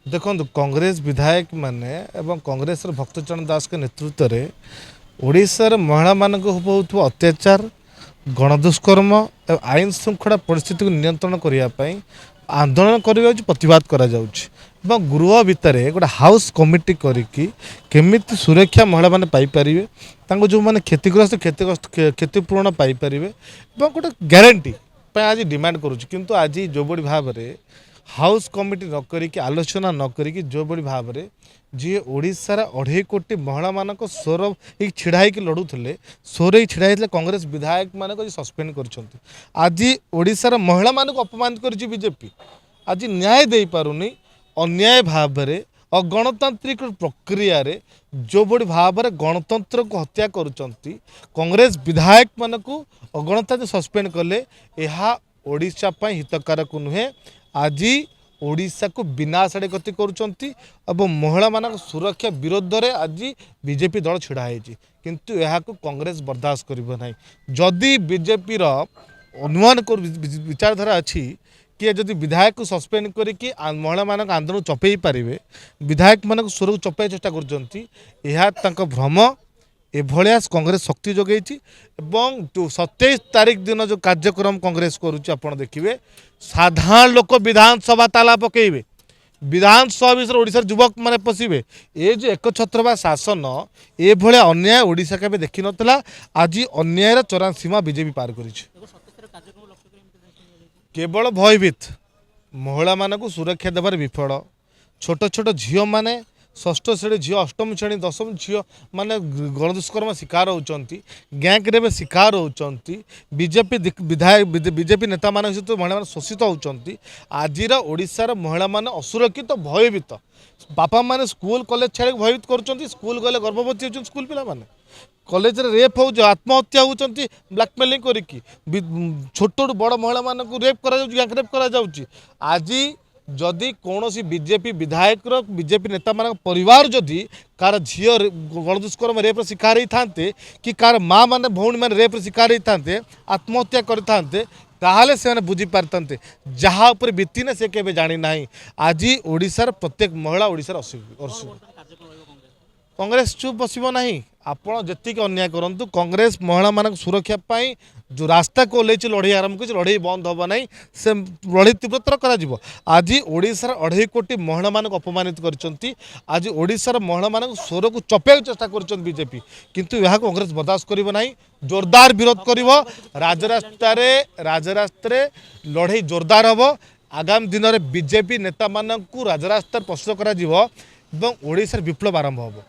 देखो कांग्रेस विधायक माने एवं कांग्रेस भक्तचरण दास के नेतृत्व में ओडिशार महिला मान बहुत अत्याचार गणदुष्कर्म एवं आईन श्रृंखला परिस्थिति को नियंत्रण करने आंदोलन करने प्रतिवाद करा गृह भितर गोटे हाउस कमिटी करमी सुरक्षा महिला मैंने पाइपर जो मैंने क्षतिग्रस्त क्षतिपूरण पाइपर गोटे ग्यारंटी आज डिमांड करुच्ची किंतु आज जो बड़ी भाव में हाउस कमिटी न करिकी आलोचना न करिकी जो बड़ी भाव में जी ओडिशार 2.5 कोटी महिला मान स्वर छिड़ाई लड़ुले स्वर ही छिड़ाई कांग्रेस विधायक मान सस्पेंड कर आज ओडिशार महिला मान अपमानित कर बीजेपी आज न्याय दे पारुनी अन्याय भाव में अगणतांत्रिक प्रक्रिया रे जो बड़ी भाव में गणतंत्र को हत्या करुँच कांग्रेस विधायक मान को अगणतांत्रिक सस्पेंड कले यह ओडिशा हितकारक नुहे आज ओडिशा को विनाश आड़े गति करुँच महिला मान सुरक्षा विरोध में आज बीजेपी दल छिड़ा है किंतु यह कांग्रेस बर्दाश्त करना जदि बीजेपी अनुमान विचारधारा अच्छी कि जदि विधायक को सस्पेंड करके महिला मान आंदोलन चपे पारे विधायक मान स्वर को चपाई चेष्टा कर भ्रम एभलिया कांग्रेस शक्ति जगै 27 तारीख दिन जो कार्यक्रम कांग्रेस करुच्च देखिए साधारण लोक विधानसभा ताला पकड़े विधानसभा विषय ओडिशार युवक मैंने पशिबे ये जो एक छत्रवा शासन ये अन्याय ओडिशा के देखी नथिला आज अन्यायर चरम सीमा बीजेपी पार कर केवल भयभीत महिला मानक सुरक्षा देवार विफल छोट छोट झील मैंने षष्ठ श्रेणी झील अष्टम श्रेणी दशम झील माने गणदुष्कर्म शिकार होती गैंग रेप शिकार होती बीजेपी विधायक बीजेपी नेता मान सहित महिला शोषित होती आज ओडिशार महिला मान असुरक्षित भयभीत बापा माने स्कूल कॉलेज छाड़ भयभीत कर स्कूल गले गर्भवती होती स्कूल पिला माने कॉलेज रे रेप हो आत्महत्या होती ब्लैकमेलिंग करके छोट बड़ महिला मान रेप करा गैंग रेप करा आज जदि कौन बीजेपी विधायक बीजेपी नेता मान परिवार जदि कार झी गणदुष्कर्म रेप शिकार होते कि कार माँ मैंने भौणी मैंने रेप शिकार होते आत्महत्या करते ताहले से बुझी पारते जहाँ पर बीती से केवे जानी ना आज ओडिशार प्रत्येक महिला ओडिशार कांग्रेस चुप बसब ना आपण जी अन्याय करूँ कांग्रेस महिला मान सुरक्षा जो रास्ता को ओल्लैची लड़ाई आरंभ कर लड़ाई बंद हम ना से लड़ाई तीव्रतर कर आज ओडिशार 2.5 कोटी महिला मान अपमानित कर आज ओडिशार महिला मान स्वर को चपाई चेष्टा कर बीजेपी किंतु यह कांग्रेस बर्दाश्त करना जोरदार विरोध कर राजरास्तार लड़ाई जोरदार हम आगामी दिन में बीजेपी नेता मान राजरास्तार प्रस्तुत कर ओडिशार विप्लव आरंभ हो।